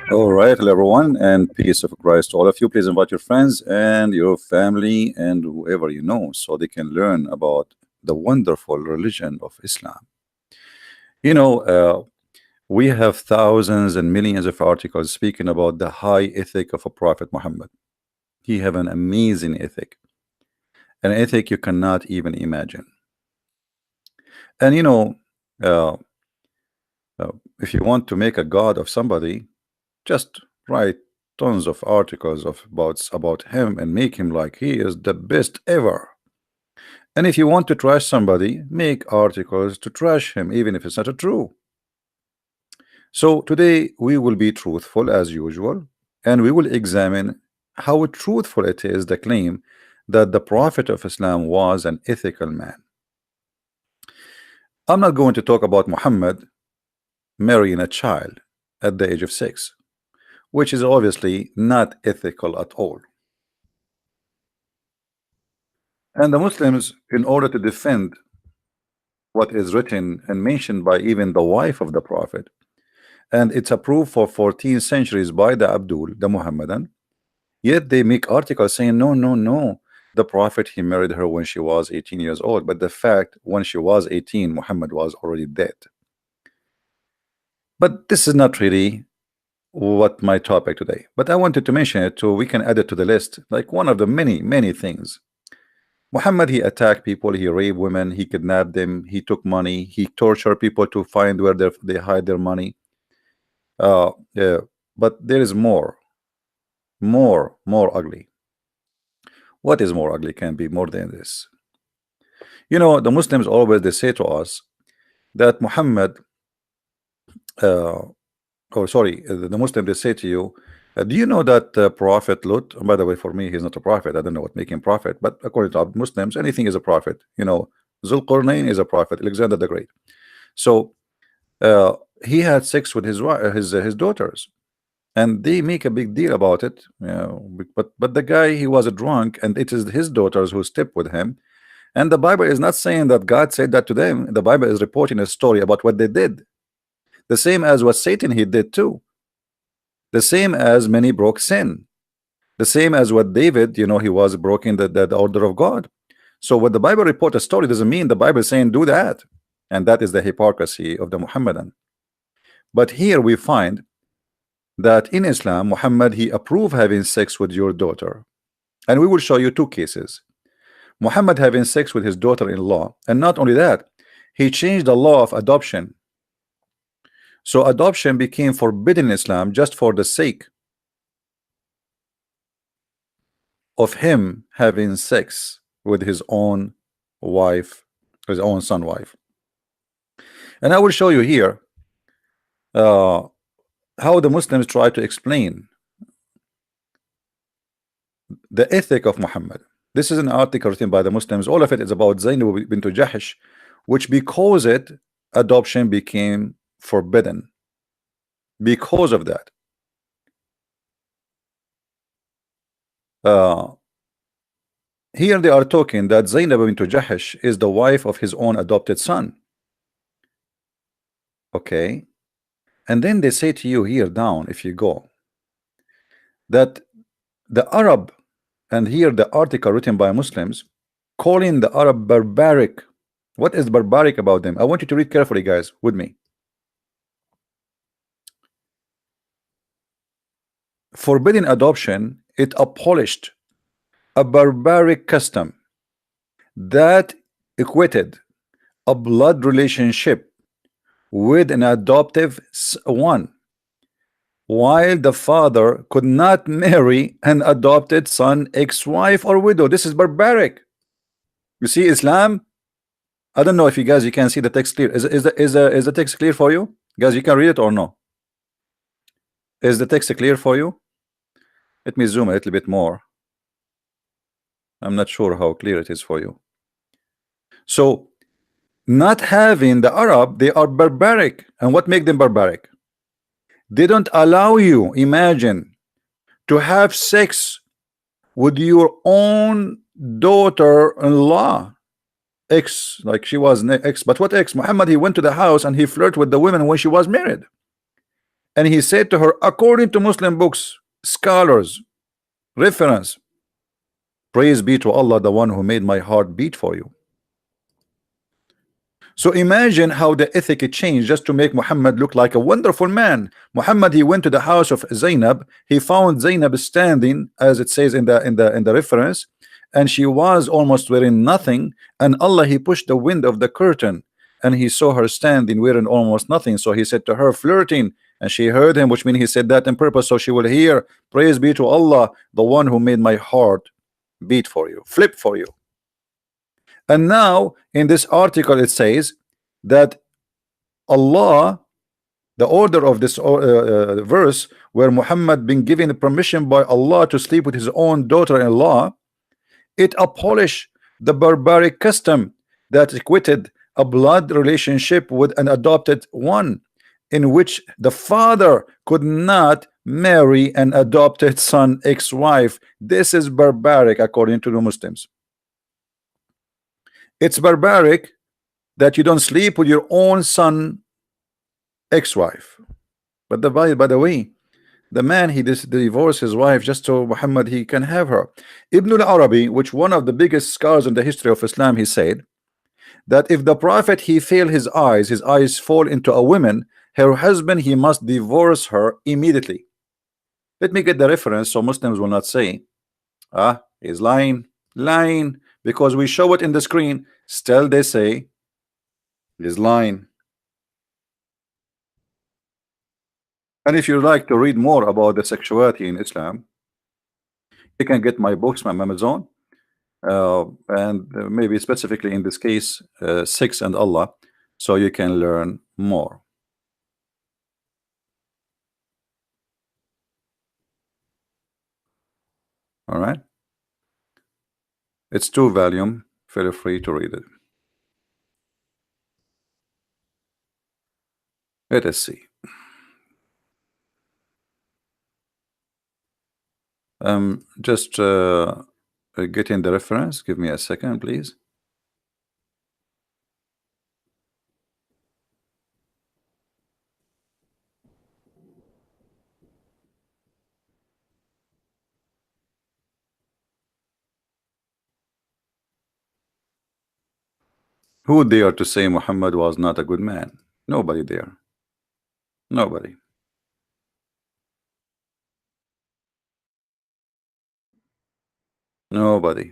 All right, hello everyone, and peace of Christ to all of you. Please invite your friends and your family and whoever you know so they can learn about the wonderful religion of Islam. You know, we have thousands and millions of articles speaking about the high ethic of a Prophet Muhammad. He have an amazing ethic, an ethic you cannot even imagine. And uh, if you want to make a god of somebody, just write tons of articles about him and make him like he is the best ever. And if you want to trash somebody, make articles to trash him, even if it's not true. So today we will be truthful as usual, and we will examine how truthful it is the claim that the Prophet of Islam was an ethical man. I'm not going to talk about Muhammad marrying a child at the age of 6, which is obviously not ethical at all. And the Muslims, in order to defend what is written and mentioned by even the wife of the Prophet, and it's approved for 14 centuries by the Abdul, the Muhammadan, yet they make articles saying, no, no, no, the Prophet, he married her when she was 18 years old. But the fact, when she was 18, Muhammad was already dead. But this is not really what my topic today. But I wanted to mention it so we can add it to the list, like one of the many, many things. Muhammad, he attacked people, he raped women, he kidnapped them, he took money, he tortured people to find where they hide their money. Yeah, but there is more ugly. What is more ugly can be more than this. The Muslims always they say to us that Muhammad, the Muslim they say to you, do you know that Prophet Lut? And by the way, for me, he's not a prophet. I don't know what making prophet, but according to Muslims, anything is a prophet. Zulqarnain is a prophet, Alexander the Great. So he had sex with his daughters, and they make a big deal about it. But the guy, he was a drunk, and it is his daughters who slept with him. And the Bible is not saying that God said that to them. The Bible is reporting a story about what they did. The same as what Satan he did too. The same as many broke sin. The same as what David, he was broken the order of God. So what the Bible report a story doesn't mean the Bible is saying do that. And that is the hypocrisy of the Muhammadan. But here we find that in Islam, Muhammad, he approved having sex with your daughter. And we will show you two cases. Muhammad having sex with his daughter-in-law, and not only that, he changed the law of adoption. So adoption became forbidden in Islam just for the sake of him having sex with his own wife, his own son wife. And I will show you here how the Muslims try to explain the ethic of Muhammad. This is an article written by the Muslims. All of it is about Zainab bint Jahsh, which because adoption became forbidden. Because of that. Here they are talking that Zainab bint Jahsh is the wife of his own adopted son. Okay. And then they say to you here down, if you go, that the Arab, and here the article written by Muslims, calling the Arab barbaric. What is barbaric about them? I want you to read carefully, guys, with me. Forbidding adoption, it abolished a barbaric custom that equated a blood relationship with an adoptive one, while the father could not marry an adopted son, ex-wife, or widow. This is barbaric. You see, Islam. I don't know if you guys can see the text clear. Is the text clear for you, guys? You can read it or no? Is the text clear for you? Let me zoom a little bit more. I'm not sure how clear it is for you. So, not having the Arab, they are barbaric. And what make them barbaric? They don't allow you, imagine, to have sex with your own daughter-in-law. Ex, like she was ex. But what ex? Muhammad, he went to the house and he flirted with the women when she was married. And he said to her, according to Muslim books, scholars, reference, praise be to Allah, the one who made my heart beat for you. So imagine how the ethic changed just to make Muhammad look like a wonderful man. Muhammad, he went to the house of Zainab. He found Zainab standing, as it says in the reference, and she was almost wearing nothing. And Allah, he pushed the wind of the curtain, and he saw her standing wearing almost nothing. So he said to her, flirting, and she heard him, which means he said that in purpose, so she will hear, praise be to Allah, the one who made my heart beat for you, flip for you. And now in this article it says that Allah, the order of this verse, where Muhammad been given permission by Allah to sleep with his own daughter-in-law, it abolished the barbaric custom that equated a blood relationship with an adopted one, in which the father could not marry an adopted son ex-wife. This is barbaric according to the Muslims. It's barbaric that you don't sleep with your own son ex-wife. But by the way, the man, he divorced his wife just so Muhammad he can have her. Ibn al-Arabi, which one of the biggest scholars in the history of Islam, he said that if the prophet he fail his eyes fall into a woman, her husband, he must divorce her immediately. Let me get the reference so Muslims will not say, ah, he's lying, because we show it in the screen. Still they say he's lying. And if you like to read more about the sexuality in Islam, you can get my books from Amazon, and maybe specifically in this case, Sex and Allah, so you can learn more. All right, it's 2 volume. Feel free to read it. Let us see. Just getting the reference. Give me a second, please. Who dare to say Muhammad was not a good man? Nobody there. Nobody. Nobody.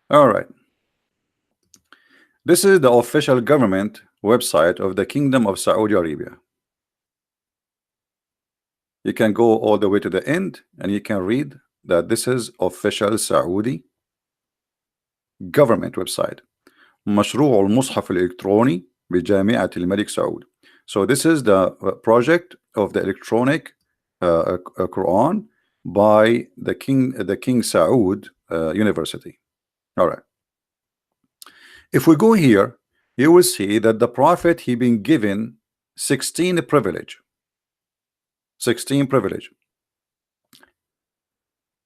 All right. This is the official government website of the Kingdom of Saudi Arabia. You can go all the way to the end and you can read that this is official Saudi government website. مشروع المصحف الإلكتروني بجامعة الملك سعود. So this is the project of the electronic Quran by the King Saud University. All right. If we go here, you will see that the prophet he been given 16 privilege. 16 privilege.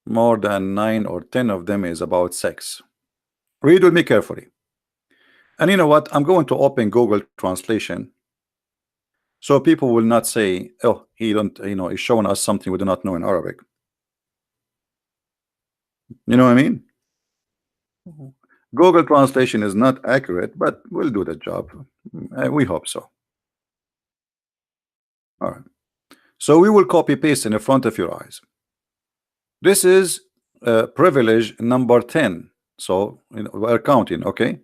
More than 9 or 10 of them is about sex. Read with me carefully. And you know what? I'm going to open Google Translation, so people will not say, "Oh, he don't, he's showing us something we do not know in Arabic." You know what I mean? Google Translation is not accurate, but we'll do the job. We hope so. All right. So we will copy paste in the front of your eyes. This is privilege number 10. So we're counting, okay?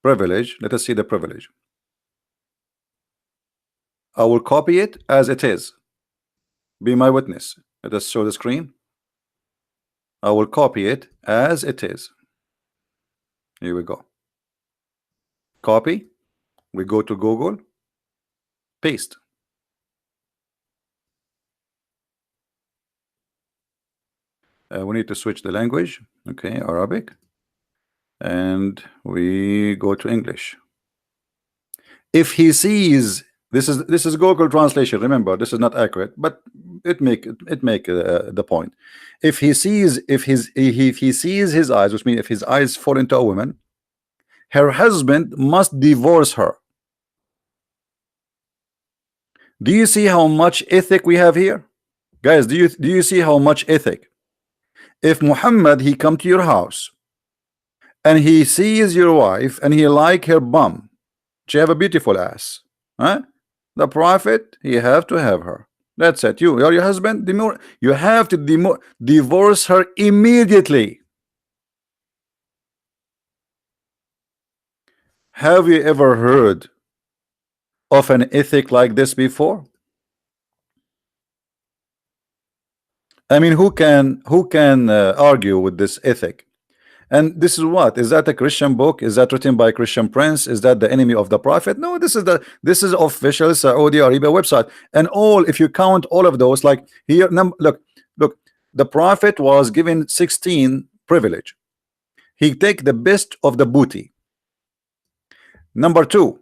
Privilege. Let us see the privilege. I will copy it as it is. Be my witness. Let us show the screen. I will copy it as it is. Here we go. Copy. We go to Google. Paste. We need to switch the language. Okay, Arabic. And we go to English. If he sees, this is Google Translation. Remember, this is not accurate, but it make the point. If he sees his eyes, which means if his eyes fall into a woman, her husband must divorce her. Do you see how much ethic we have here? Guys, do you see how much ethic? If Muhammad he come to your house and he sees your wife and he like her bum, she have a beautiful ass, huh? The prophet he have to have her. That's it. You're your husband. You have to divorce her immediately. Have you ever heard of an ethic like this before? I mean, who can argue with this ethic? And this is what? Is that a Christian book? Is that written by a Christian prince? Is that the enemy of the prophet? No, this is official Saudi Arabia website. And all, if you count all of those, like here, look, the prophet was given 16 privilege. He take the best of the booty. Number two,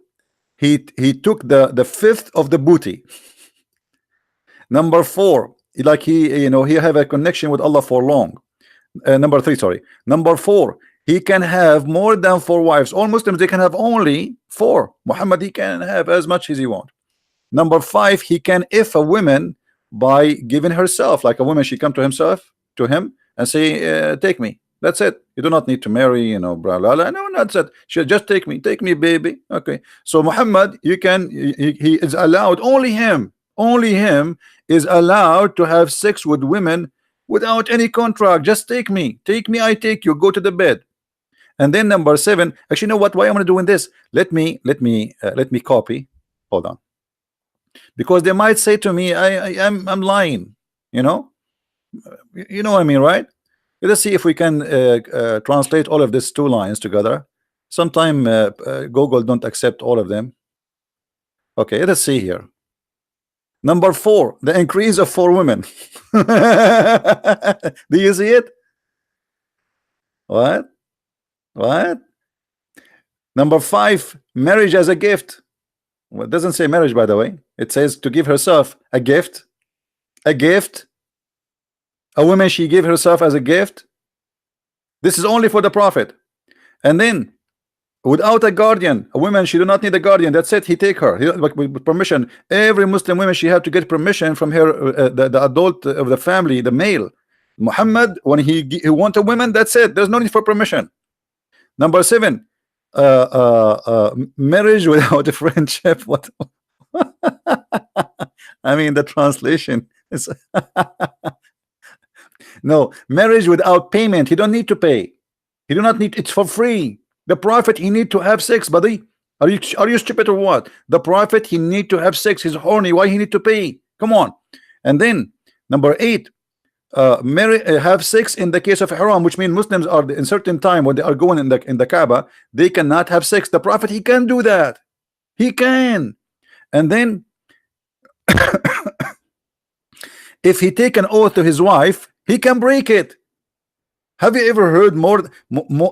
he took the fifth of the booty. Number four, like he have a connection with Allah for long. Number three, sorry. Number four, he can have more than 4 wives. All Muslims, they can have only 4. Muhammad, he can have as much as he want. Number 5, he can if a woman by giving herself, like a woman, she come to him and say, take me. That's it. You do not need to marry, blah blah blah. No, that's it. She just take me, baby. Okay. So Muhammad, he is allowed, only him is allowed to have sex with women without any contract. Just take me, I take you, go to the bed. And then number 7, actually, you know what? Why am I doing this? Let me copy. Hold on, because they might say to me, I'm lying. You know what I mean, right? Let's see if we can translate all of these 2 lines together. Sometime Google don't accept all of them. Okay, let's see here. Number 4, the increase of 4 women. Do you see it? What? Number 5, marriage as a gift. Well, it doesn't say marriage, by the way. It says to give herself a gift. A woman, she gave herself as a gift. This is only for the prophet. And then without a guardian, a woman, she do not need a guardian. That's it. He take her with permission. Every Muslim woman, she have to get permission from her the adult of the family, the male. Muhammad, when he want a woman, that's it. There's no need for permission. Number 7, marriage without a friendship. What? I mean, the translation is no, marriage without payment. He don't need to pay. He do not need. It's for free. The prophet, he need to have sex, buddy. Are you stupid or what? The prophet, he need to have sex. He's horny. Why he need to pay? Come on. And then number 8, have sex in the case of haram, which means Muslims are in certain time when they are going in the Kaaba, they cannot have sex. The prophet, he can do that. He can. And then if he take an oath to his wife, he can break it. Have you ever heard more?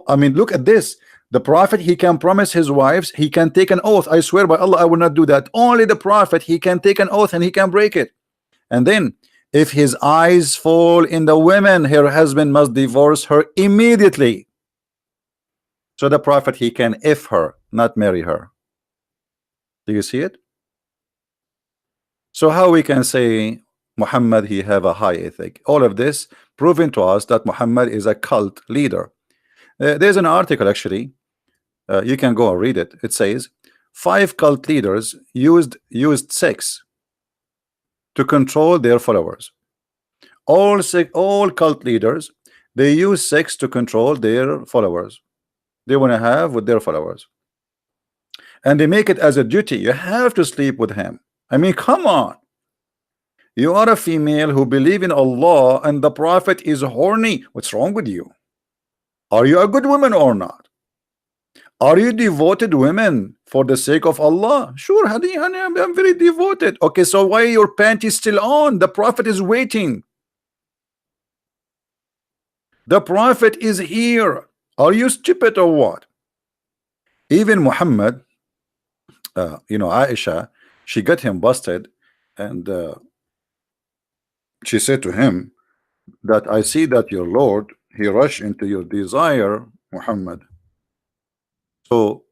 I mean, look at this. The prophet, he can promise his wives, he can take an oath. I swear by Allah, I will not do that. Only the prophet, he can take an oath and he can break it. And then if his eyes fall in the women, her husband must divorce her immediately. So the prophet, he can if her, not marry her. Do you see it? So how we can say Muhammad, he have a high ethic? All of this proving to us that Muhammad is a cult leader. There's an article, actually, you can go and read it. It says 5 cult leaders used sex to control their followers. All cult leaders, they use sex to control their followers. They want to have with their followers, and they make it as a duty. You have to sleep with him. I mean, come on. You are a female who believe in Allah and the prophet is horny. What's wrong with you? Are you a good woman or not? Are you devoted women for the sake of Allah? Sure, honey, I'm very devoted. Okay, so why your panties still on? The prophet is waiting. The prophet is here. Are you stupid or what? Even Muhammad, Aisha, she got him busted, and she said to him that I see that your Lord, he rushed into your desire, Muhammad. So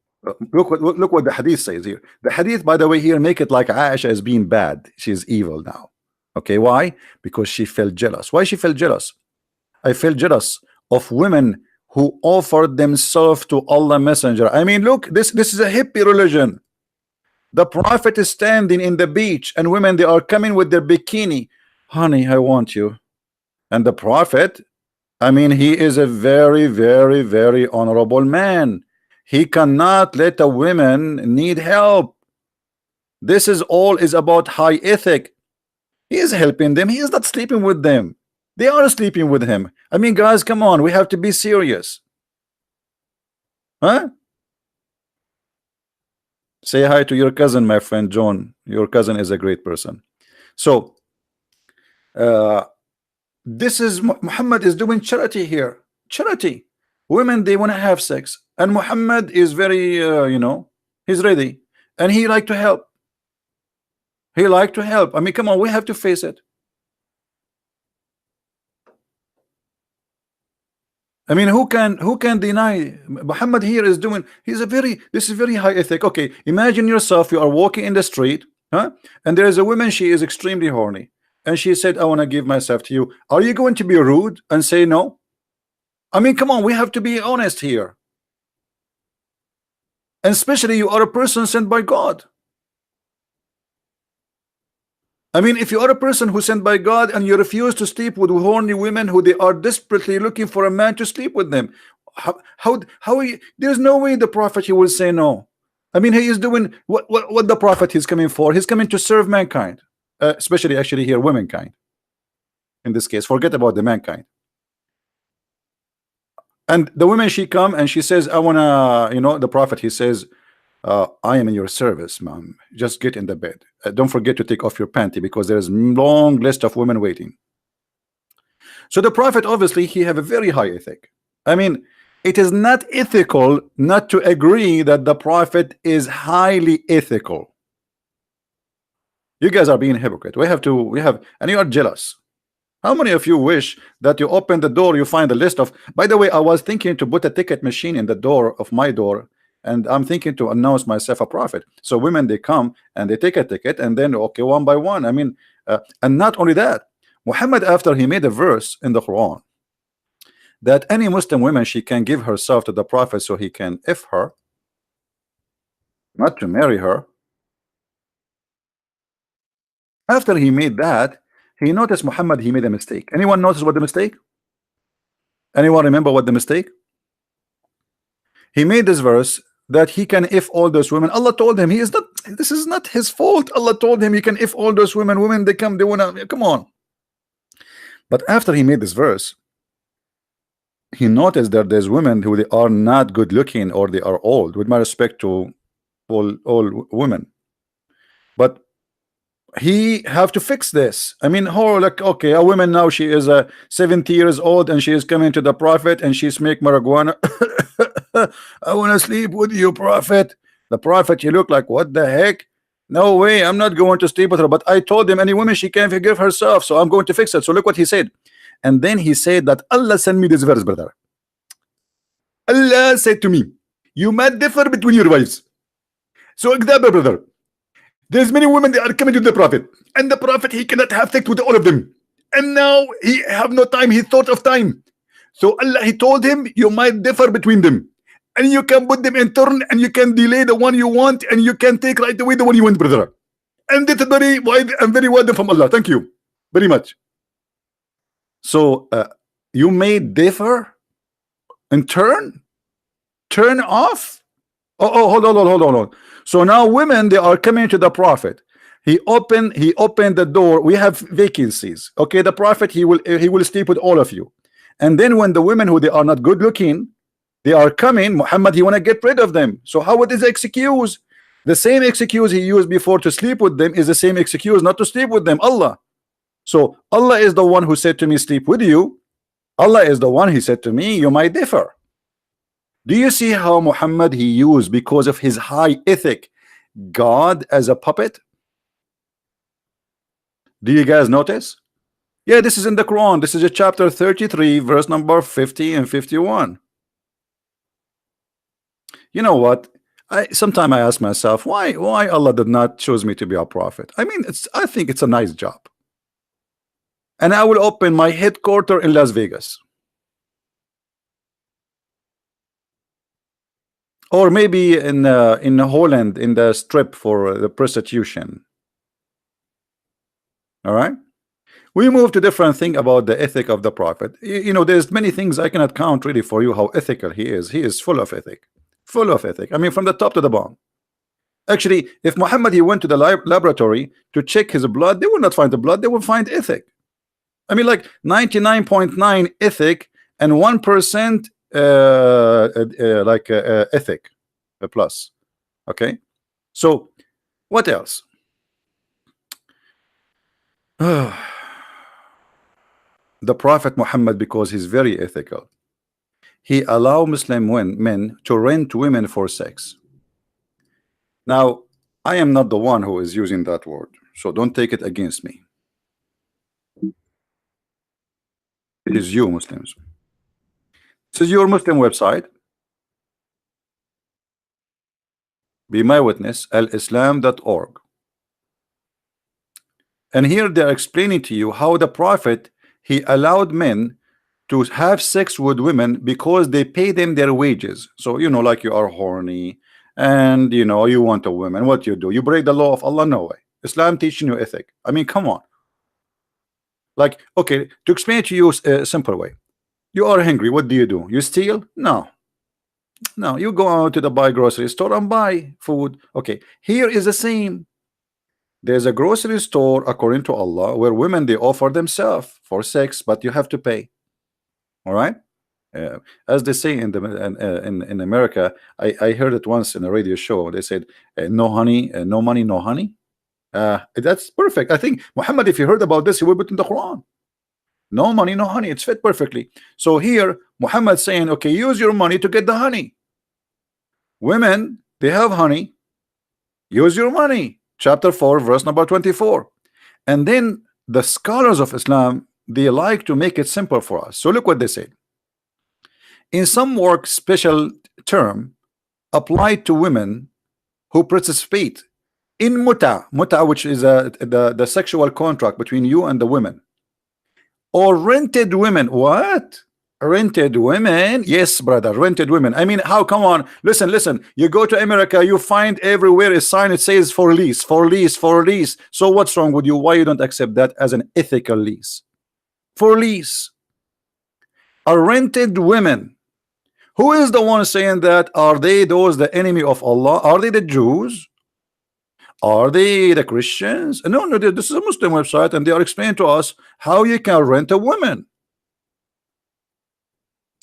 Look what the hadith says here. The hadith, by the way, here make it like Aisha is being bad. She's evil now. Okay, why? Because she felt jealous. Why she felt jealous? I felt jealous of women who offered themselves to Allah Messenger. I mean, look, this is a hippie religion. The Prophet is standing in the beach, and women they are coming with their bikini. Honey, I want you. And the Prophet, I mean, he is a very, very, very honorable man. He cannot let a woman need help. This is all is about high ethic. He is helping them. He is not sleeping with them. They are sleeping with him. I mean, guys, come on. We have to be serious. Huh? Say hi to your cousin, my friend John. Your cousin is a great person. So, this is Muhammad is doing charity here. Charity. Women, they want to have sex. And Muhammad is very, he's ready. And he like to help. He like to help. I mean, come on, we have to face it. I mean, who can deny Muhammad here is doing, this is very high ethic. Okay, imagine yourself, you are walking in the street, huh? And there is a woman, she is extremely horny. And she said, I want to give myself to you. Are you going to be rude and say no? I mean, come on, we have to be honest here. And especially you are a person sent by God. I mean, if you are a person who sent by God and you refuse to sleep with horny women who they are desperately looking for a man to sleep with them, there's no way the prophet he will say no. I mean, he is doing what the prophet is coming for. He's coming to serve mankind, especially actually here womankind. In this case, forget about the mankind. And the woman, she come and she says, I wanna, the prophet, he says, I am in your service, ma'am. Just get in the bed. Don't forget to take off your panty because there's a long list of women waiting. So the prophet, obviously, he have a very high ethic. I mean, it is not ethical not to agree that the prophet is highly ethical. You guys are being hypocrite. And you are jealous. How many of you wish that you open the door, you find a list of, by the way, I was thinking to put a ticket machine in the door of my door, and I'm thinking to announce myself a prophet. So women, they come and they take a ticket, and then, okay, one by one. I mean, and not only that, Muhammad, after he made a verse in the Quran that any Muslim woman, she can give herself to the prophet so he can if her, not to marry her. After he made that, he noticed Muhammad, he made a mistake. Anyone notice what the mistake? Anyone remember what the mistake? He made this verse that he can if all those women. Allah told him this is not his fault. Allah told him he can if all those women they come, they wanna come on. But after he made this verse, he noticed that there's women who they are not good looking or they are old, with my respect to all women. But he have to fix this. I mean, like, okay, a woman now, she is 70 years old and she is coming to the prophet and she's make marijuana. I want to sleep with you, prophet. The prophet, you look like, what the heck? No way, I'm not going to sleep with her. But I told him any woman, she can't forgive herself, so I'm going to fix it. So look what he said. And then he said that Allah sent me this verse, brother. Allah said to me, you might differ between your wives. So example, brother, there's many women that are coming to the prophet, and the prophet, he cannot have sex with all of them. And now he have no time, he thought of time. So Allah, he told him, you might differ between them. And you can put them in turn, and you can delay the one you want, and you can take right away the one you want, brother. And that's very wide and very wide from Allah. Thank you very much. So you may differ and turn off. Hold on. So now women, they are coming to the prophet. He opened the door. We have vacancies. Okay, the prophet, he will sleep with all of you. And then when the women who they are not good looking, they are coming, Muhammad, he want to get rid of them. So how would this excuse? The same excuse he used before to sleep with them is the same excuse not to sleep with them. Allah. So Allah is the one who said to me, sleep with you. Allah is the one, he said to me, you might differ. Do you see how Muhammad, he used, because of his high ethic, God as a puppet? Do you guys notice? Yeah, this is in the Quran. This is a chapter 33, verse number 50 and 51. You know what? I sometimes I ask myself why Allah did not choose me to be a prophet. I mean, I think it's a nice job, and I will open my headquarter in Las Vegas, or maybe in Holland in the strip for the prostitution. All right. We move to different thing about the ethic of the prophet. You know, there's many things I cannot count really for you how ethical he is. He is full of ethic, full of ethic. I mean, from the top to the bottom. Actually, if Muhammad he went to the laboratory to check his blood, they will not find the blood. They will find ethic. I mean, like 99.9 ethic and 1% ethic plus. Okay. So what else? The Prophet Muhammad, because he's very ethical, he allow Muslim men to rent women for sex. Now, I am not the one who is using that word, so don't take it against me. It is you Muslims. This is your Muslim website. Be my witness, alislam.org. And here they're explaining to you how the Prophet he allowed men to have sex with women because they pay them their wages. So you know, like you are horny and you know you want a woman, what you do? You break the law of Allah? No way. Islam teaching you ethic. I mean, come on. Like, okay, to explain it to you a simple way. You are hungry, what do? You steal? No. No, you go out to the buy grocery store and buy food. Okay, here is the same. There's a grocery store according to Allah where women they offer themselves for sex, but you have to pay. All right. As they say in the in America, I heard it once in a radio show. They said, "No honey, no money, no honey." That's perfect. I think Muhammad, if you heard about this, he would put in the Quran. No money, no honey. It's fit perfectly. So here, Muhammad saying, okay, use your money to get the honey. Women, they have honey. Use your money. Chapter 4, verse number 24. And then the scholars of Islam, they like to make it simple for us. So look what they say. In some work, special term applied to women who participate in mut'ah, which is the sexual contract between you and the women, or rented women. What? Rented women? Yes, brother, rented women. I mean, how? Come on, listen. You go to America, you find everywhere a sign. It says for lease, for lease, for lease. So what's wrong with you? Why you don't accept that as an ethical lease? For lease. Are rented women. Who is the one saying that? Are they those the enemy of Allah? Are they the Jews? Are they the Christians? No, this is a Muslim website, and they are explaining to us how you can rent a woman.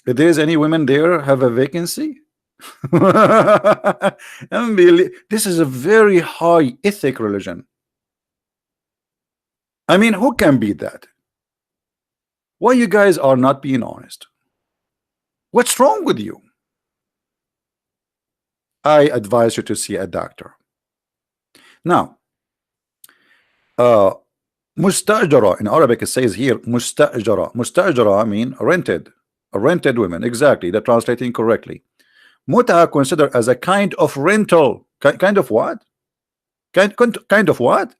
If there's any women there have a vacancy, this is a very high ethic religion. I mean, who can beat that? Why you guys are not being honest? What's wrong with you? I advise you to see a doctor. Now, mustajara in Arabic it says here mustajara. Mustajara mean rented, rented women. Exactly, they're translating correctly. Mut'ah considered as a kind of rental. Kind of what? Kind of what?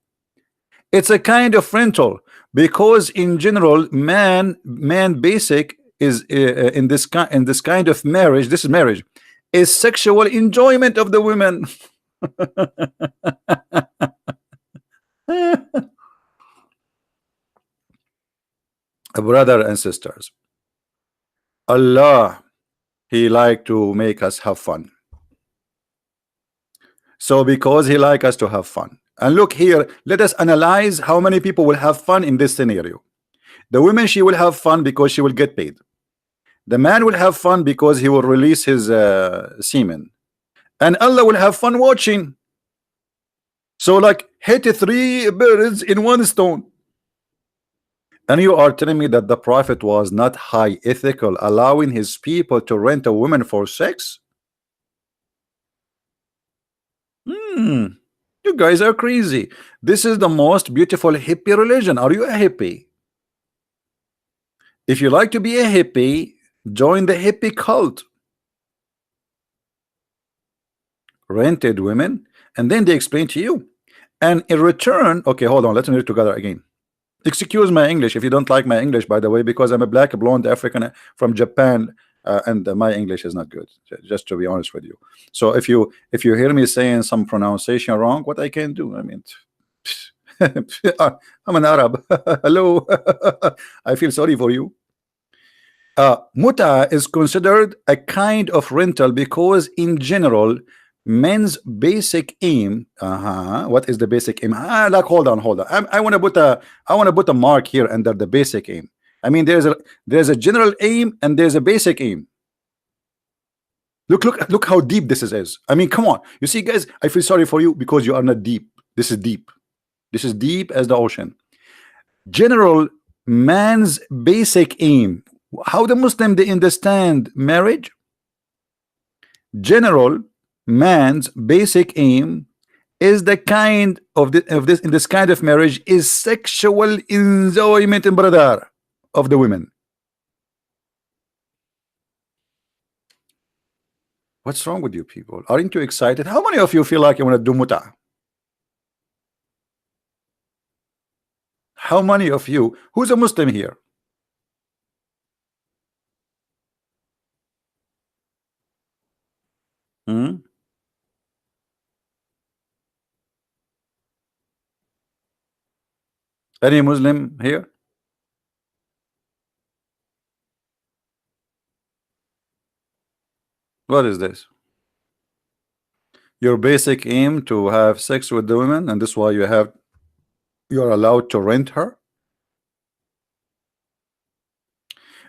It's a kind of rental because in general, man basic is in this kind of marriage. This is marriage, is sexual enjoyment of the women. Brother and sisters, Allah, he like to make us have fun. So because he like us to have fun, and look here, let us analyze how many people will have fun in this scenario. The woman, she will have fun because she will get paid. The man will have fun because he will release his semen, and Allah will have fun watching. So like hit 3 birds in 1 stone. And you are telling me that the Prophet was not high ethical, allowing his people to rent a woman for sex? You guys are crazy. This is the most beautiful hippie religion. Are you a hippie? If you like to be a hippie, join the hippie cult. rented women, and then they explain to you. And in return, okay, hold on, let's read it together again. Excuse my English if you don't like my English, by the way, because I'm a black blonde African from Japan, and my English is not good, just to be honest with you. So if you hear me saying some pronunciation wrong, what I can do? I mean, I'm an Arab. Hello. I feel sorry for you. Muta is considered a kind of rental because in general men's basic aim, what is the basic aim? Like, hold on, I want to put a mark here under the basic aim. I mean, there's a general aim and there's a basic aim. Look how deep this is. I mean, come on. You see, guys, I feel sorry for you because you are not deep. This is deep. This is deep as the ocean. General man's basic aim. How the Muslim they understand marriage? General man's basic aim is the kind of this in this kind of marriage is sexual enjoyment, brother, of the women. What's wrong with you people? Aren't you excited? How many of you feel like you want to do mut'ah? How many of you? Who's a Muslim here? Any Muslim here? What is this? Your basic aim to have sex with the women, and this is why you're allowed to rent her.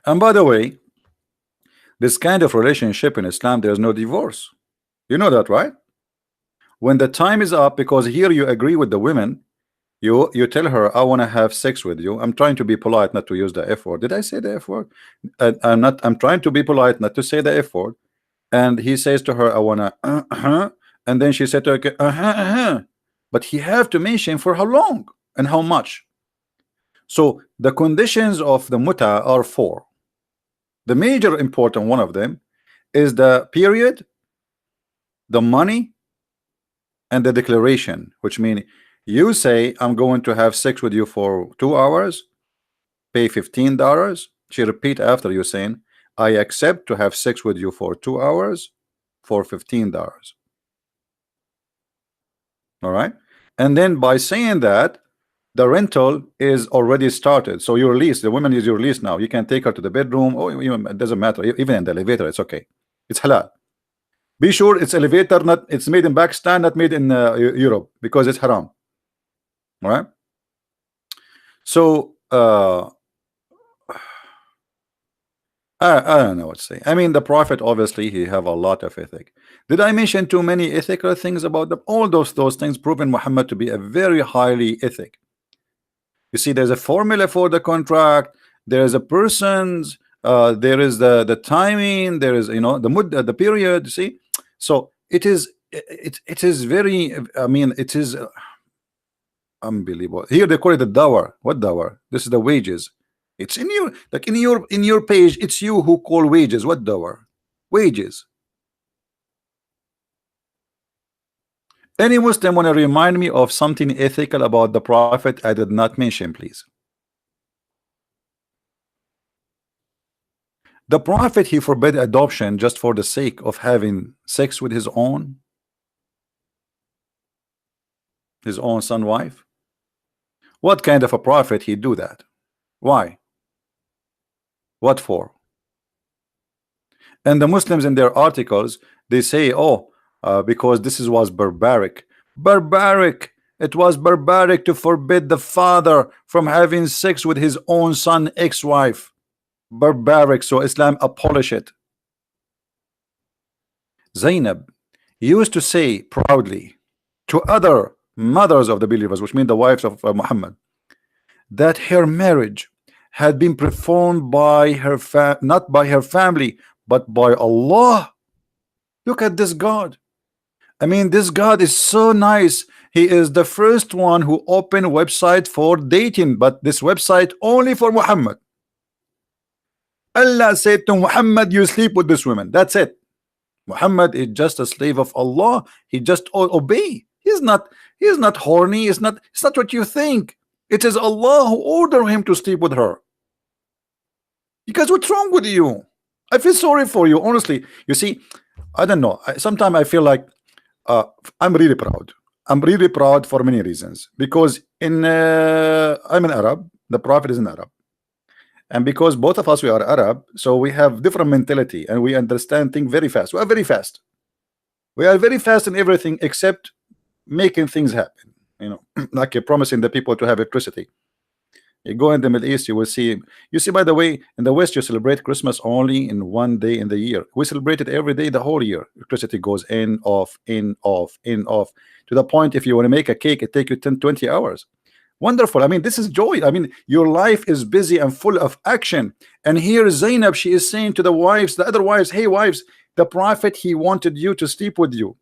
And by the way, this kind of relationship in Islam, there's no divorce. You know that, right? When the time is up, because here you agree with the women, you tell her, I want to have sex with you. I'm trying to be polite, not to use the F word. Did I say the F word? I'm trying to be polite, not to say the F word. And he says to her, I wanna and then she said to her, but he have to mention for how long and how much. So the conditions of the mut'ah are four. The major important one of them is the period, the money, and the declaration, which means you say, I'm going to have sex with you for 2 hours, pay $15. She repeat after you saying, I accept to have sex with you for 2 hours for $15. All right. And then by saying that, the rental is already started. So your lease, the woman is your lease now. You can take her to the bedroom, or even, it doesn't matter. Even in the elevator, it's okay. It's halal. Be sure it's elevator, not it's made in Pakistan, not made in Europe, because it's haram. All right. So I don't know what to say. I mean, the Prophet obviously he have a lot of ethic. Did I mention too many ethical things about them? All those things proven Muhammad to be a very highly ethic. You see, there's a formula for the contract. There is a person's. There is the timing. There is the period. You see, so it is very. I mean, it is unbelievable. Here they call it the dower. What dower? This is the wages. It's in your in your page. It's you who call wages. What dower? Wages. Any Muslim want to remind me of something ethical about the Prophet I did not mention, please? The Prophet he forbade adoption just for the sake of having sex with his own son wife. What kind of a prophet he do that? Why? What for? And the Muslims in their articles they say, oh, because this was barbaric. It was barbaric to forbid the father from having sex with his own son ex-wife. Barbaric, so Islam abolish it. Zainab used to say proudly to other mothers of the believers, which mean the wives of Muhammad, that her marriage had been performed by her not by her family but by Allah. Look at this God. I mean, this God is so nice. He is the first one who opened a website for dating, but this website only for Muhammad. Allah said to Muhammad, you sleep with this woman. That's it. Muhammad is just a slave of Allah. He just obey. He's not horny. It's not what you think. It is Allah who ordered him to sleep with her. Because what's wrong with you? I feel sorry for you, honestly. You see, I don't know. Sometimes I feel like uh, I'm really proud. I'm really proud for many reasons. Because I'm an Arab. The Prophet is an Arab, and because both of us we are Arab, so we have different mentality and we understand things very fast. We are very fast. We are very fast in everything except making things happen. Like promising the people to have electricity. You go in the Middle East, you will see. You see, by the way, in the West, you celebrate Christmas only in one day in the year. We celebrate it every day, the whole year. Electricity goes in, off, in, off, in, off. To the point, if you want to make a cake, it takes you 10, 20 hours. Wonderful. I mean, this is joy. I mean, your life is busy and full of action. And here, Zainab, she is saying to the wives, the other wives, hey, wives, the Prophet, he wanted you to sleep with you.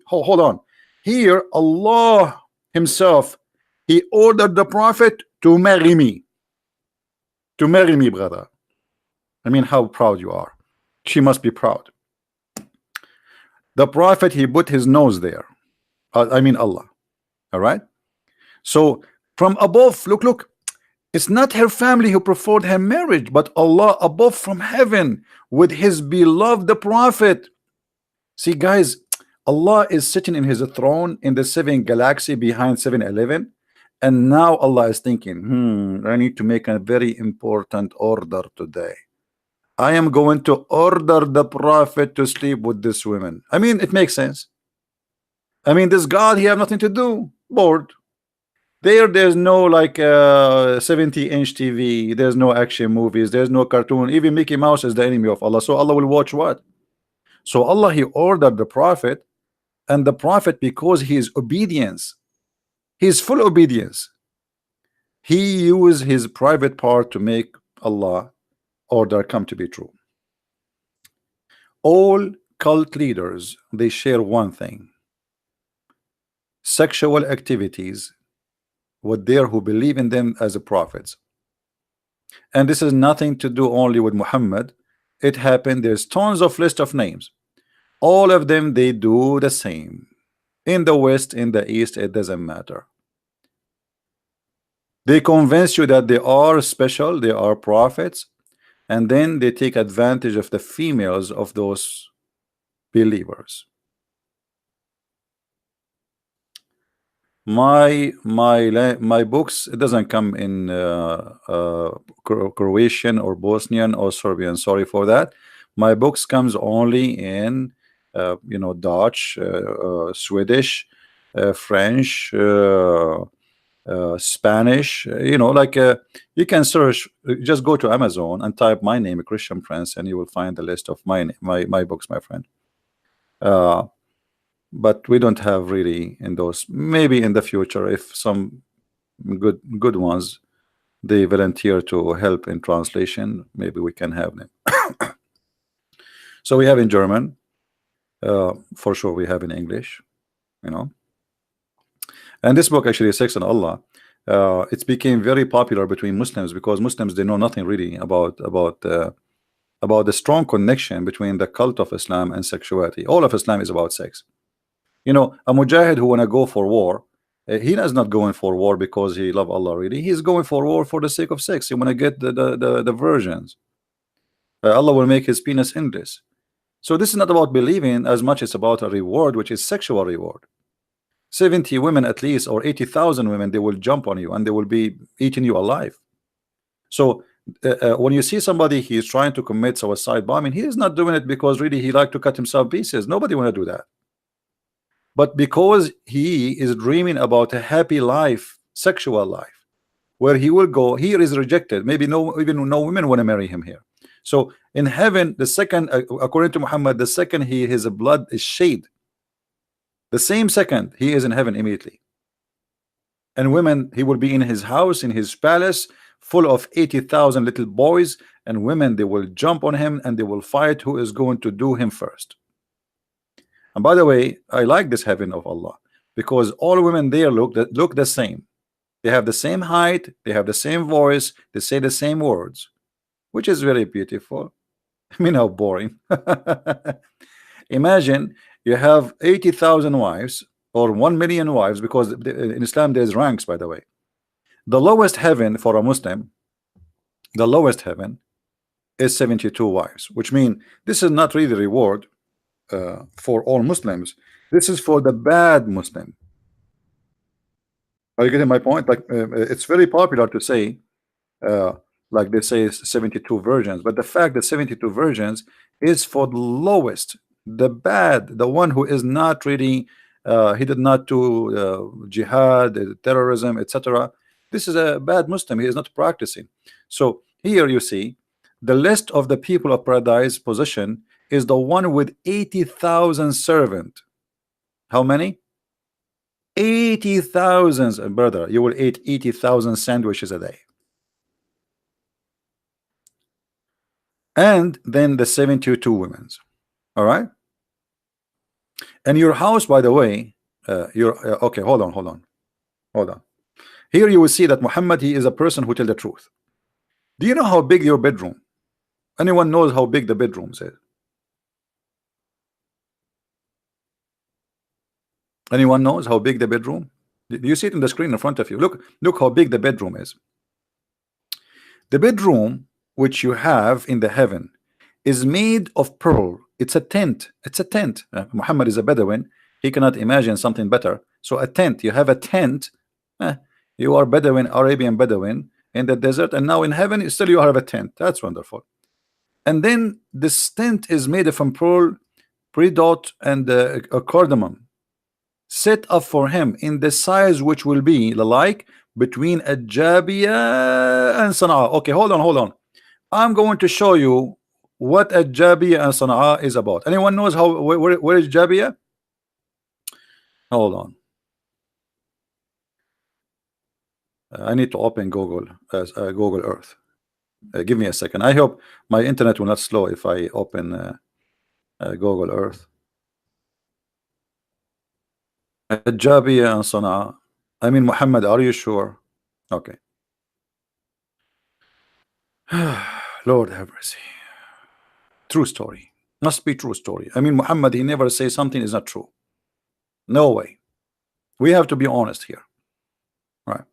Hold on. Here, Allah himself, he ordered the Prophet to marry me. To marry me, brother. I mean, how proud you are. She must be proud. The Prophet, he put his nose there. I mean, Allah. All right. So from above, look, it's not her family who preferred her marriage, but Allah above from heaven with his beloved Prophet. See, guys, Allah is sitting in his throne in the 7th galaxy behind 7-Eleven. And now Allah is thinking, I need to make a very important order today. I am going to order the Prophet to sleep with this woman. I mean, it makes sense. I mean, this God, he have nothing to do. Bored. There's no like 70-inch TV. There's no action movies. There's no cartoon. Even Mickey Mouse is the enemy of Allah. So Allah will watch what? So Allah, he ordered the Prophet, and the Prophet, because he is obedience, he is full obedience. He used his private part to make Allah order come to be true. All cult leaders, they share one thing: sexual activities with there who believe in them as the prophets. And this is nothing to do only with Muhammad. It happened. There's tons of list of names. All of them, they do the same. In the West, in the East, it doesn't matter. They convince you that they are special, they are prophets, and then they take advantage of the females of those believers. My books, it doesn't come in Croatian or Bosnian or Serbian. Sorry for that. My books comes only in Dutch, Swedish, French, Spanish. You can search. Just go to Amazon and type my name, Christian Prince, and you will find the list of my books, my friend. But we don't have really in those. Maybe in the future, if some good ones they volunteer to help in translation, maybe we can have them. So we have in German, for sure. We have in English, and this book actually, Sex and Allah, it became very popular between Muslims because Muslims, they know nothing really about the strong connection between the cult of Islam and sexuality. All of Islam is about sex. A mujahid who want to go for war, he is not going for war because he love Allah really. He's going for war for the sake of sex. He want to get the virgins. Allah will make his penis endless. So this is not about believing as much as about a reward, which is sexual reward. 70 women at least, or 80,000 women, they will jump on you and they will be eating you alive. So when you see somebody, he is trying to commit suicide bombing, he is not doing it because really he like to cut himself pieces. Nobody want to do that. But because he is dreaming about a happy life, sexual life, where he will go, here is rejected. Maybe even no women want to marry him here. So in heaven, the second, according to Muhammad, the second his blood is shed, the same second he is in heaven immediately. And women, he will be in his house, in his palace, full of 80,000 little boys, and women, they will jump on him and they will fight who is going to do him first. And by the way, I like this heaven of Allah because all women there look the same. They have the same height, they have the same voice, they say the same words, which is very beautiful. I mean, how boring. Imagine you have 80,000 wives or 1 million wives, because in Islam there's ranks, by the way. The lowest heaven for a Muslim, the lowest heaven is 72 wives, which means this is not really reward for all Muslims. This is for the bad Muslim. Are you getting my point? Like it's very popular to say uh, like they say 72 virgins, but the fact that 72 virgins is for the lowest, the bad, the one who is not really he did not do jihad, terrorism, etc. This is a bad Muslim. He is not practicing. So here you see the list of the people of paradise position is the one with 80,000 servant. How many? 80,000. Brother, you will eat 80,000 sandwiches a day. And then the 72 women's. All right. And your house, by the way, okay, hold on. Here you will see that Muhammad, he is a person who tell the truth. Do you know how big your bedroom? Anyone knows how big the bedroom is? Anyone knows how big the bedroom? Do you see it in the screen in front of you? Look how big the bedroom is. The bedroom which you have in the heaven is made of pearl. It's a tent. It's a tent. Muhammad is a Bedouin. He cannot imagine something better. So a tent. You have a tent. You are Bedouin, Arabian Bedouin in the desert, and now in heaven still you have a tent. That's wonderful. And then this tent is made from pearl, peridot, and cardamom, set up for him in the size which will be like between a Jabiya and Sana'a. Okay, hold on. I'm going to show you what a Jabiya and Sana'a is about. Anyone knows how where is Jabiya? Hold on. I need to open Google Google Earth. Give me a second. I hope my internet will not slow if I open Google Earth. Jabiya and Sana'a. I mean, Muhammad, are you sure? Okay. Lord have mercy. True story. Must be true story. I mean, Muhammad, he never say something is not true. No way. We have to be honest here. Right.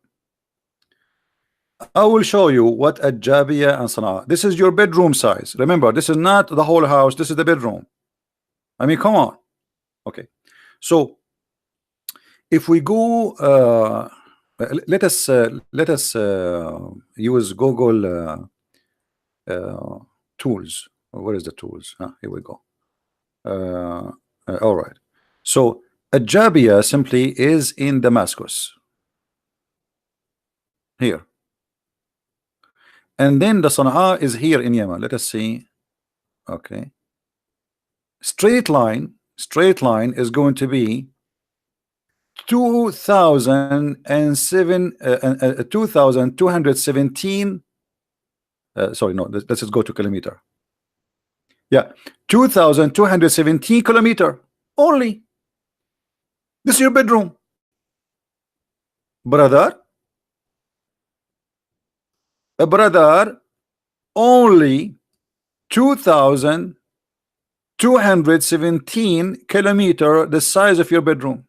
I will show you what a Jabiya and Sana'a. This is your bedroom size. Remember, this is not the whole house. This is the bedroom. I mean, come on. Okay. So if we go let us use Google tools. Where is the tools? Here we go. All right. So a Jabiya simply is in Damascus. Here. And then the Sana'a is here in Yemen. Let us see. Okay. Straight line is going to be 2,217 sorry, no, let's just go to kilometer. Yeah, 2,217 kilometer only. This is your bedroom, brother. A brother, only 2,217 kilometer, the size of your bedroom.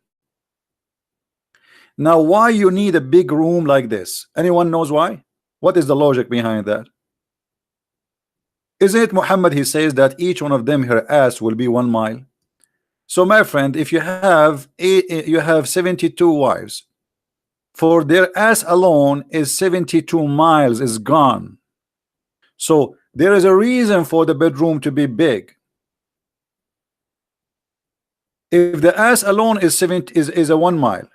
Now, why you need a big room like this? Anyone knows why? What is the logic behind that? Isn't it Muhammad, he says that each one of them, her ass will be 1 mile. So my friend, if you have 72 wives, for their ass alone is 72 miles is gone. So there is a reason for the bedroom to be big. If the ass alone is a 1 mile,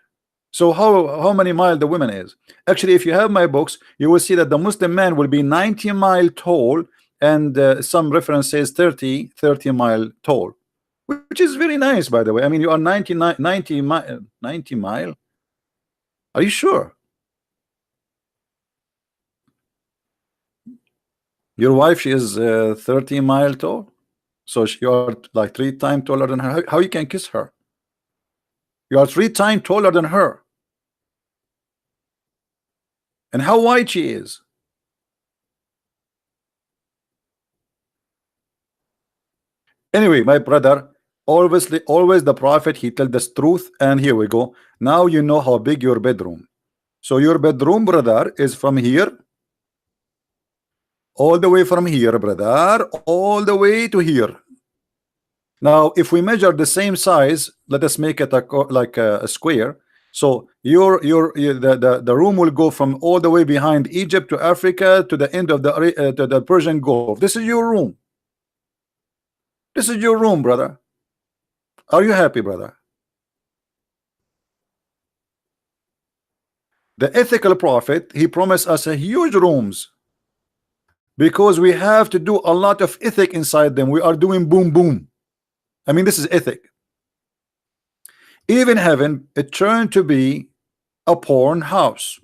so how many miles the woman is? Actually, if you have my books, you will see that the Muslim man will be 90 mile tall, and some reference says 30 mile tall, which is very nice, by the way. I mean, you are 90 mile. Are you sure? Your wife, she is 30 mile tall, so you are like 3 times taller than her. How you can kiss her? You are 3 times taller than her. And how wide she is? Anyway, my brother, Always the prophet, he tell the truth. And here we go. Now you know how big your bedroom. So your bedroom, brother, is from here, all the way from here, brother, all the way to here. Now, if we measure the same size, let us make it like a square. So the room will go from all the way behind Egypt to Africa to the end of the Persian Gulf. This is your room. This is your room, brother. Are you happy, brother? The ethical prophet, he promised us a huge rooms because we have to do a lot of ethic inside them. We are doing boom boom. I mean, this is ethic. Even heaven, it turned to be a porn house.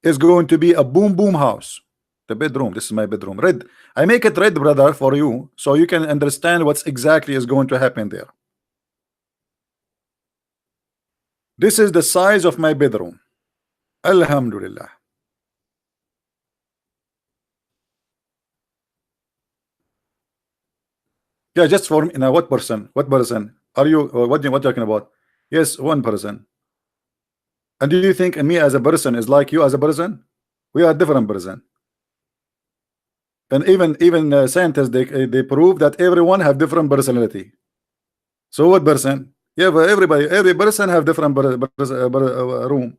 It's going to be a boom boom house. The bedroom, this is my bedroom. Red. I make it red, brother, for you, so you can understand what's exactly is going to happen there. This is the size of my bedroom. Alhamdulillah. Yeah, just for me. Now, what person? What person? Are you? What you talking about? Yes, one person. And do you think me as a person is like you as a person? We are different person. And even scientists, they prove that everyone have different personality. So what person? Yeah, but every person have different room.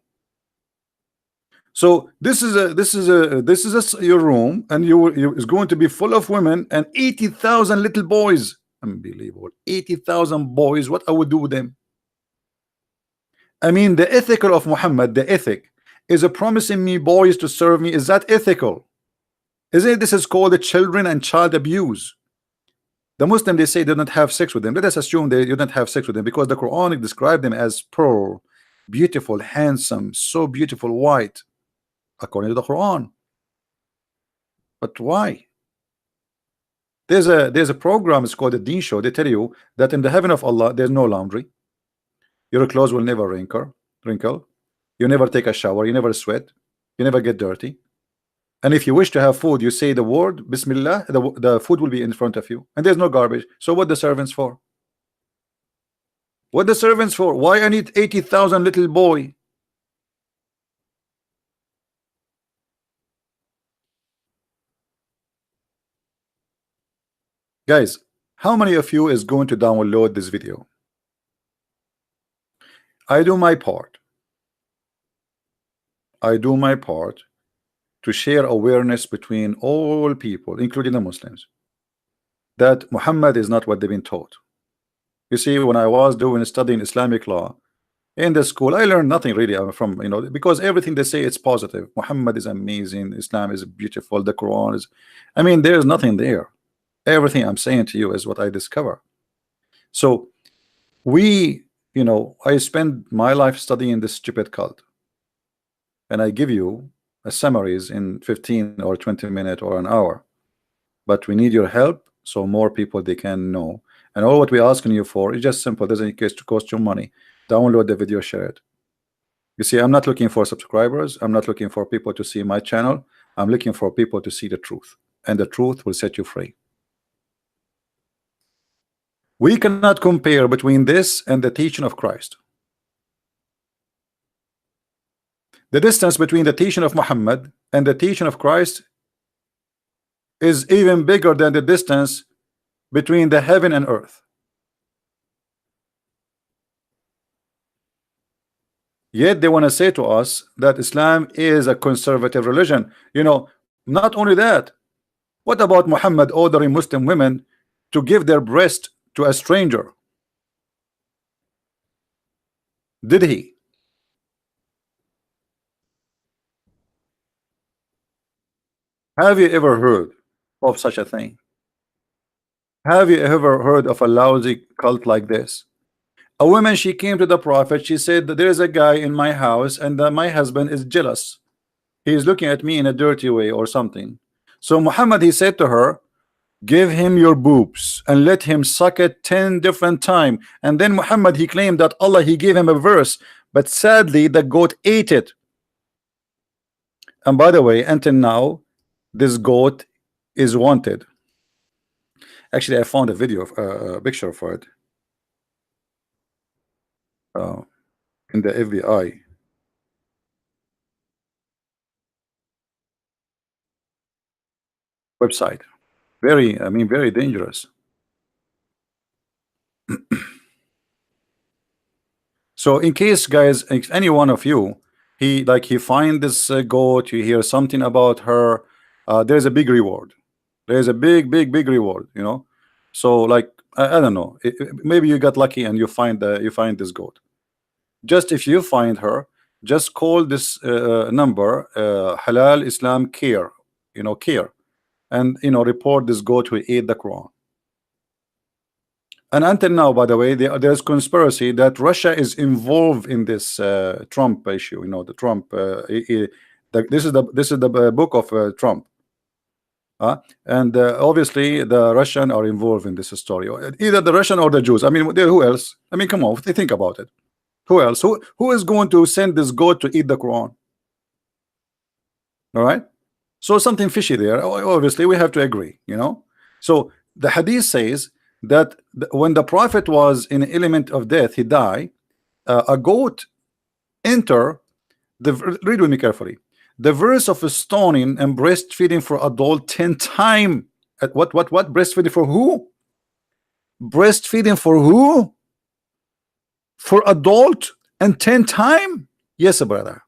So this is your room, and you is going to be full of women and 80,000 little boys. Unbelievable. 80,000 boys. What I would do with them? I mean, the ethical of Muhammad, the ethic is a promising me boys to serve me. Is that ethical? Isn't it? This is called the children and child abuse. The Muslim, they say they don't have sex with them. Let us assume they don't have sex with them because the Quran described them as pearl, beautiful, handsome, so beautiful, white, according to the Quran. But why? There's a program, it's called the Deen Show. They tell you that in the heaven of Allah there's no laundry. Your clothes will never wrinkle. You never take a shower. You never sweat. You never get dirty. And if you wish to have food, you say the word Bismillah, the food will be in front of you, and there's no garbage. So what the servants for? What the servants for? Why I need 80,000 little boy? Guys, how many of you is going to download this video? I do my part. I do my part to share awareness between all people, including the Muslims, that Muhammad is not what they've been taught. You see, when I was studying Islamic law in the school, I learned nothing really from, because everything they say it's positive. Muhammad is amazing. Islam is beautiful. The Quran is, I mean, there's nothing there. Everything I'm saying to you is what I discover. So I spend my life studying this stupid cult, and I give you a summaries in 15 or 20 minutes or an hour. But we need your help so more people they can know. And all what we're asking you for is just simple. Doesn't cost you money. Download the video, share it. You see, I'm not looking for subscribers. I'm not looking for people to see my channel. I'm looking for people to see the truth, and the truth will set you free. We cannot compare between this and the teaching of Christ. The distance between the teaching of Muhammad and the teaching of Christ is even bigger than the distance between the heaven and earth. Yet they want to say to us that Islam is a conservative religion. Not only that, what about Muhammad ordering Muslim women to give their breast to a stranger? Did he? Have you ever heard of such a thing? Have you ever heard of a lousy cult like this? A woman, she came to the prophet. She said that there is a guy in my house, and my husband is jealous. He is looking at me in a dirty way or something. So Muhammad, he said to her, give him your boobs and let him suck it 10 different times. And then Muhammad, he claimed that Allah, he gave him a verse, but sadly the goat ate it. And by the way, until now this goat is wanted. Actually, I found a video of a picture for it uh, in the FBI website. Very, I mean, very dangerous. So in case, guys, if any one of you, he find this goat, you hear something about her, there's a big reward. There's a big reward, you know. So like I don't know, maybe you got lucky and you find this goat. Just if you find her, just call this number, Halal Islam Care, you know, care, and you know, report this goat who ate the Quran. And until now, by the way, there's conspiracy that Russia is involved in this Trump issue. You know, the Trump. This is the book of Trump, and obviously the Russian are involved in this story. Either the Russian or the Jews. I mean, who else? I mean, come on, think about it. Who else? Who is going to send this goat to eat the Quran? All right. So something fishy there. Obviously, we have to agree. You know. So the Hadith says that when the Prophet was in an element of death, he died. A goat enter the. Read with me carefully. The verse of stoning and breastfeeding for adult 10 times. What breastfeeding for who? Breastfeeding for who? For adult and 10 times? Yes, brother.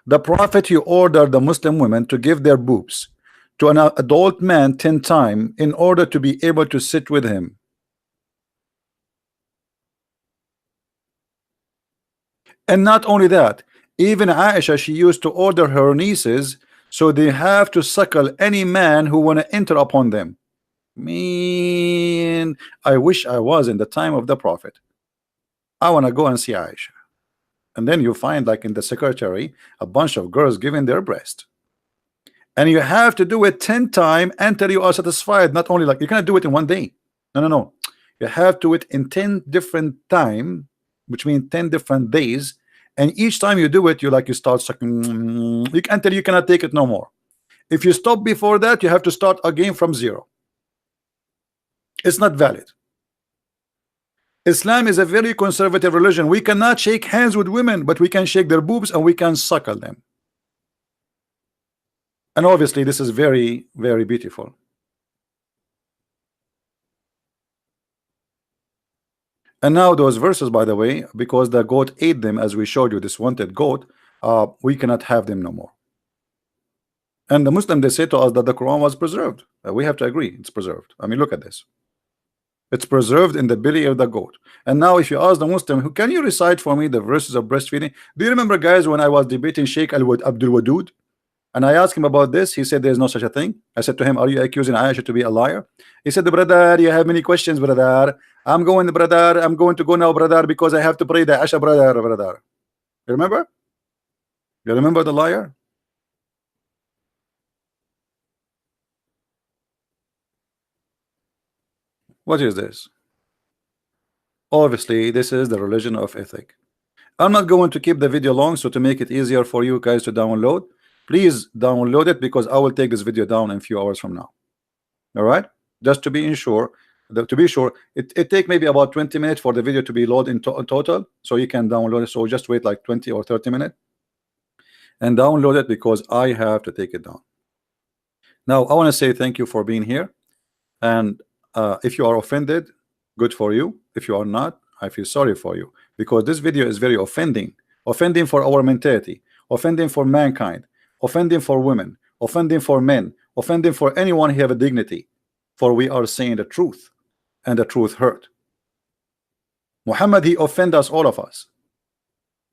The Prophet, he ordered the Muslim women to give their boobs to an adult man 10 times in order to be able to sit with him. And not only that, even Aisha, she used to order her nieces so they have to suckle any man who want to enter upon them. Man, I wish I was in the time of the Prophet. I want to go and see Aisha. And then you find, like in the secretary, a bunch of girls giving their breast. And you have to do it 10 times until you are satisfied. Not only like you cannot do it in one day. No. You have to do it in 10 different times, which means 10 different days. And each time you do it, you start sucking until you cannot take it no more. If you stop before that, you have to start again from zero. It's not valid. Islam is a very conservative religion. We cannot shake hands with women, but we can shake their boobs and we can suckle them. And obviously this is very, very beautiful. And now those verses, by the way, because the goat ate them, as we showed you, this wanted goat, we cannot have them no more. And the Muslim, they say to us that the Quran was preserved. We have to agree, it's preserved. I mean, look at this. It's preserved in the belly of the goat. And now if you ask the Muslim, who can you recite for me the verses of breastfeeding? Do you remember, guys, when I was debating Sheikh Abdul Wadud, and I asked him about this, he said there's no such a thing. I said to him, are you accusing Aisha to be a liar? He said, brother, you have many questions, brother. I'm going to go now, brother, because I have to pray the Aisha, brother. You remember? You remember the liar? What is this? Obviously, this is the religion of ethic. I'm not going to keep the video long, so to make it easier for you guys to download, please download it, because I will take this video down in a few hours from now. All right, just to be sure, it take maybe about 20 minutes for the video to be loaded in total, so you can download it. So just wait like 20 or 30 minutes and download it, because I have to take it down. Now I want to say thank you for being here, and if you are offended, good for you. If you are not, I feel sorry for you, because this video is very offending for our mentality, offending for mankind, offending for women, offending for men, offending for anyone who have a dignity, for we are saying the truth, and the truth hurt. Muhammad, he offend us, all of us.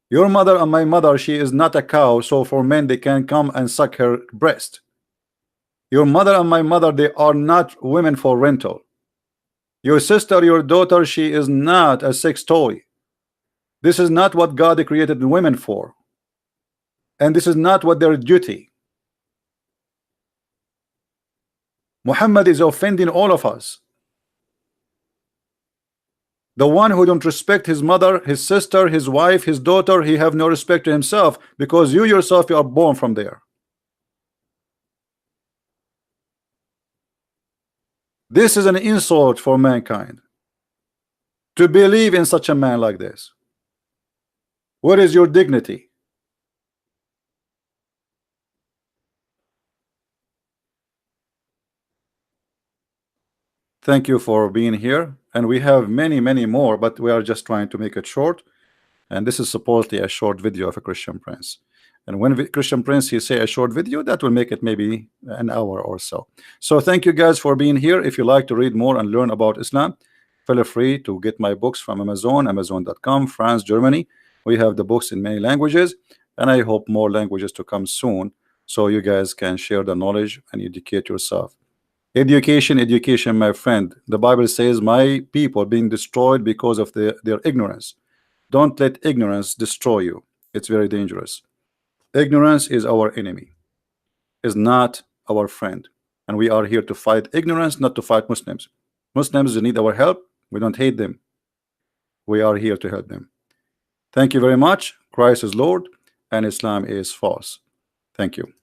Your mother and my mother, she is not a cow, so for men they can come and suck her breast. Your mother and my mother, they are not women for rental. Your sister, your daughter, she is not a sex toy. This is not what God created women for, and this is not what their duty. Muhammad is offending all of us. The one who don't respect his mother, his sister, his wife, his daughter, he have no respect to himself, because you yourself, you are born from there. This is an insult for mankind to believe in such a man like this. What is your dignity? Thank you for being here, and we have many more, but we are just trying to make it short. And this is supposedly a short video of a Christian Prince. And when Christian Prince he say a short video, that will make it maybe an hour or so. So thank you guys for being here. If you like to read more and learn about Islam, feel free to get my books from Amazon, Amazon.com, France, Germany. We have the books in many languages, and I hope more languages to come soon, so you guys can share the knowledge and educate yourself. Education, my friend. The Bible says, my people being destroyed because of their ignorance. Don't let ignorance destroy you. It's very dangerous. Ignorance is our enemy, is not our friend. And we are here to fight ignorance, not to fight Muslims. Muslims need our help. We don't hate them. We are here to help them. Thank you very much. Christ is Lord and Islam is false. Thank you.